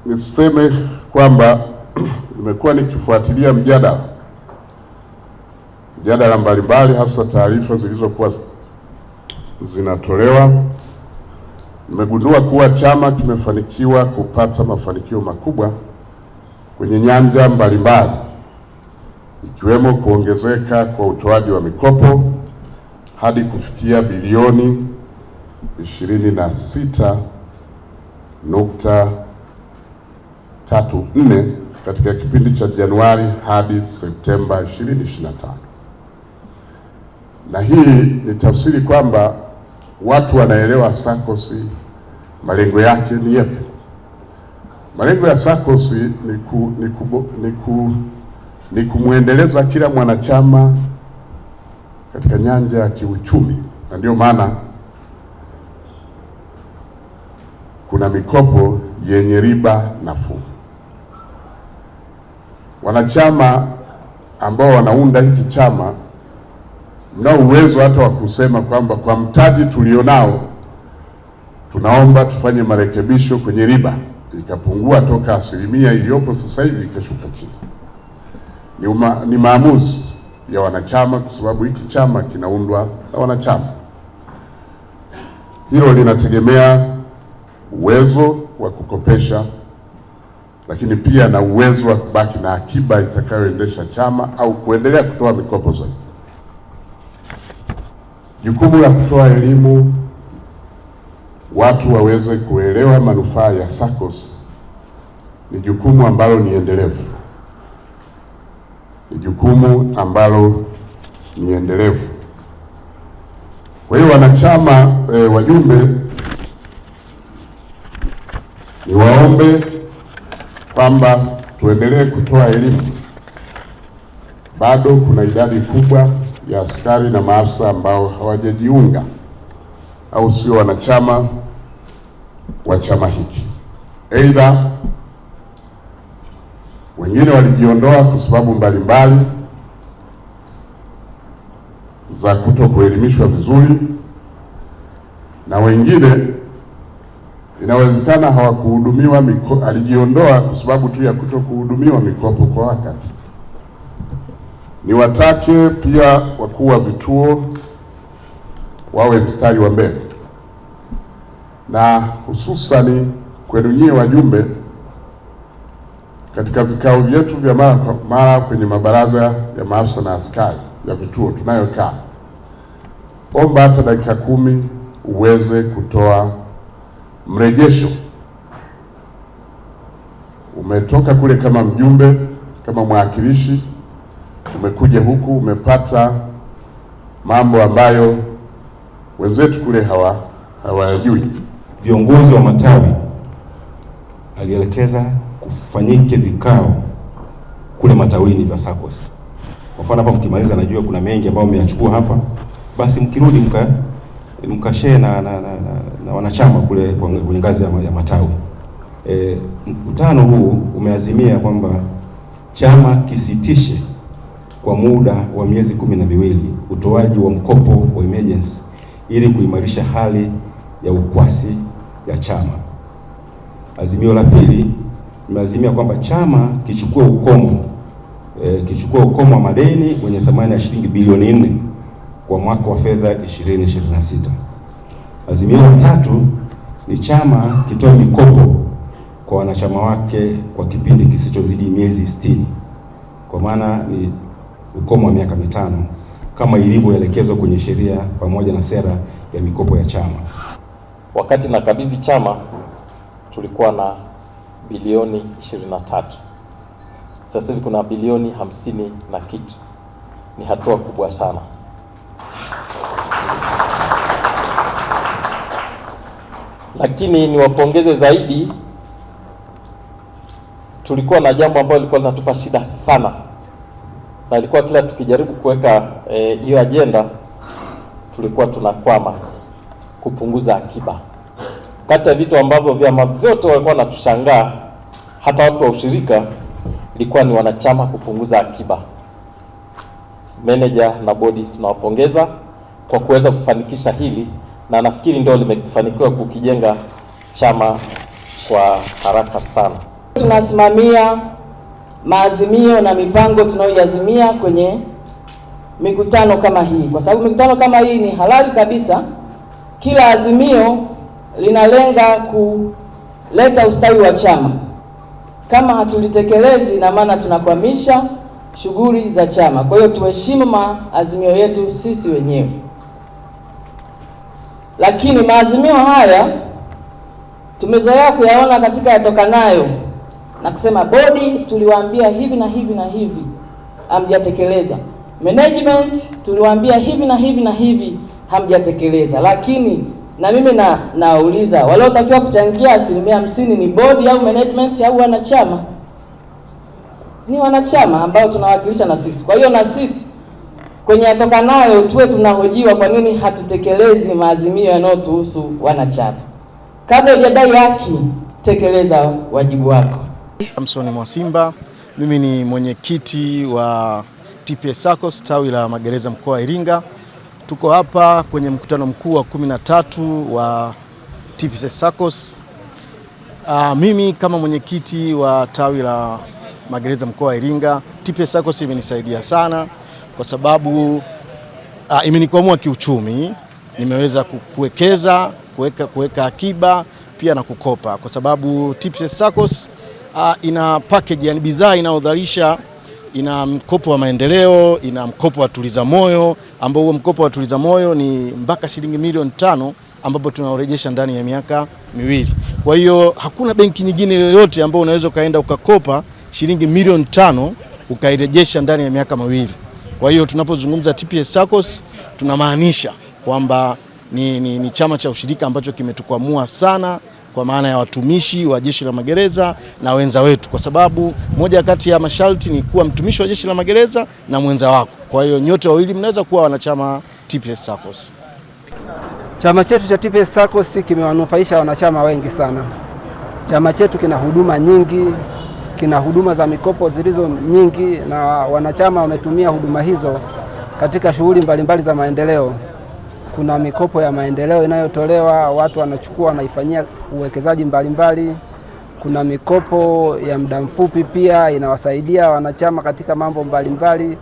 Niseme kwamba nimekuwa nikifuatilia mjadala mbalimbali, hasa taarifa zilizokuwa zinatolewa. Nimegundua kuwa chama kimefanikiwa kupata mafanikio makubwa kwenye nyanja mbalimbali, ikiwemo kuongezeka kwa utoaji wa mikopo hadi kufikia bilioni 26.34 katika kipindi cha Januari hadi Septemba 2025. Na hii ni tafsiri kwamba watu wanaelewa SACCOS malengo yake ni yapi. Malengo ya SACCOS ni kumwendeleza kila mwanachama katika nyanja ya kiuchumi, na ndio maana kuna mikopo yenye riba nafuu. Wanachama ambao wanaunda hiki chama mnao uwezo hata wa kusema kwamba kwa mtaji tulionao tunaomba tufanye marekebisho kwenye riba, ikapungua toka asilimia iliyopo sasa hivi ikashuka chini. Ni maamuzi ya wanachama, kwa sababu hiki chama kinaundwa na wanachama. Hilo linategemea uwezo wa kukopesha, lakini pia na uwezo wa kubaki na akiba itakayoendesha chama au kuendelea kutoa mikopo zaidi. Jukumu la kutoa elimu, watu waweze kuelewa manufaa ya SACCOS, ni jukumu ambalo ni endelevu. Kwa hiyo wanachama, wajumbe, niwaombe kwamba tuendelee kutoa elimu. Bado kuna idadi kubwa ya askari na maafisa ambao hawajajiunga au sio wanachama wa chama hiki. Aidha, wengine walijiondoa kwa sababu mbalimbali za kutokuelimishwa vizuri, na wengine inawezekana hawakuhudumiwa alijiondoa kwa sababu tu ya kutokuhudumiwa mikopo kwa wakati. Niwatake pia wakuu wa vituo wawe mstari wa mbele, na hususani kwenu nyie wajumbe, katika vikao vyetu vya mara kwa mara kwenye mabaraza ya maafisa na askari ya vituo tunayokaa, omba hata dakika 10 uweze kutoa mrejesho. Umetoka kule kama mjumbe, kama mwakilishi, umekuja huku umepata mambo ambayo wenzetu kule hawayajui. Viongozi wa matawi alielekeza kufanyike vikao kule matawini vya SACCOS. Kwa mfano hapa mkimaliza, najua kuna mengi ambayo mmeyachukua hapa, basi mkirudi mkashare na wanachama kule kwenye ngazi ya matawi. Mkutano huu umeazimia kwamba chama kisitishe kwa muda wa miezi 12 utoaji wa mkopo wa emergency ili kuimarisha hali ya ukwasi ya chama. Azimio la pili imeazimia kwamba chama kichukue ukomo wa madeni wenye thamani ya shilingi bilioni 4 kwa mwaka wa fedha 2026. Azimio la tatu ni chama kitoe mikopo kwa wanachama wake kwa kipindi kisichozidi miezi 60, kwa maana ni ukomo wa miaka 5 kama ilivyoelekezwa kwenye sheria pamoja na sera ya mikopo ya chama. Wakati nakabidhi chama tulikuwa na bilioni 23. Sasa hivi kuna bilioni 50 na kitu. Ni hatua kubwa sana. Lakini niwapongeze zaidi, tulikuwa na jambo ambalo lilikuwa linatupa shida sana, na ilikuwa kila tukijaribu kuweka hiyo agenda tulikuwa tunakwama: kupunguza akiba. Kati ya vitu ambavyo vyama vyote walikuwa wanatushangaa, hata watu wa ushirika, ilikuwa ni wanachama kupunguza akiba. Manager na bodi tunawapongeza kwa kuweza kufanikisha hili, na nafikiri ndio limefanikiwa kukijenga chama kwa haraka sana. Tunasimamia maazimio na mipango tunayoiazimia kwenye mikutano kama hii, kwa sababu mikutano kama hii ni halali kabisa. Kila azimio linalenga kuleta ustawi wa chama. Kama hatulitekelezi, na maana tunakwamisha shughuli za chama. Kwa hiyo tuheshimu maazimio yetu sisi wenyewe. Lakini maazimio haya tumezoea kuyaona katika yatokanayo na kusema bodi tuliwaambia hivi na hivi na hivi, hamjatekeleza. Management tuliwaambia hivi na hivi na hivi, hamjatekeleza. Lakini na mimi nauliza waliotakiwa kuchangia 50% ni bodi au management au wanachama? Ni wanachama ambao tunawakilisha na sisi. Kwa hiyo na sisi kwenye yatokanayo tuwe tunahojiwa kwa nini hatutekelezi maazimio yanayotuhusu wanachama. Kabla hujadai haki, tekeleza wajibu wako. Samson Mwasimba, mimi ni mwenyekiti wa TPS SACCOS tawi la magereza mkoa wa Iringa. Tuko hapa kwenye mkutano mkuu wa 13 wa TPS SACCOS. Mimi kama mwenyekiti wa tawi la magereza mkoa wa Iringa, TPS SACCOS imenisaidia sana kwa sababu imenikwamua kiuchumi. Nimeweza kuwekeza, kuweka akiba pia na kukopa, kwa sababu TPS SACCOS ina package, yani bidhaa inayodharisha. Ina mkopo wa maendeleo, ina mkopo wa tuliza moyo, ambao huo mkopo wa tuliza moyo ni mpaka shilingi milioni 5 ambapo tunaorejesha ndani ya miaka 2. Kwa hiyo hakuna benki nyingine yoyote ambayo unaweza kaenda ukakopa shilingi milioni 5 ukairejesha ndani ya miaka 2. Kwa hiyo tunapozungumza TPS SACCOS tunamaanisha kwamba ni chama cha ushirika ambacho kimetukwamua sana kwa maana ya watumishi wa Jeshi la Magereza na wenza wetu, kwa sababu moja kati ya masharti ni kuwa mtumishi wa Jeshi la Magereza na mwenza wako. Kwa hiyo nyote wawili mnaweza kuwa wanachama TPS SACCOS. Chama chetu cha TPS SACCOS kimewanufaisha wanachama wengi sana. Chama chetu kina huduma nyingi, kina huduma za mikopo zilizo nyingi, na wanachama wametumia huduma hizo katika shughuli mbalimbali za maendeleo. Kuna mikopo ya maendeleo inayotolewa, watu wanachukua wanaifanyia uwekezaji mbalimbali. Kuna mikopo ya muda mfupi pia inawasaidia wanachama katika mambo mbalimbali.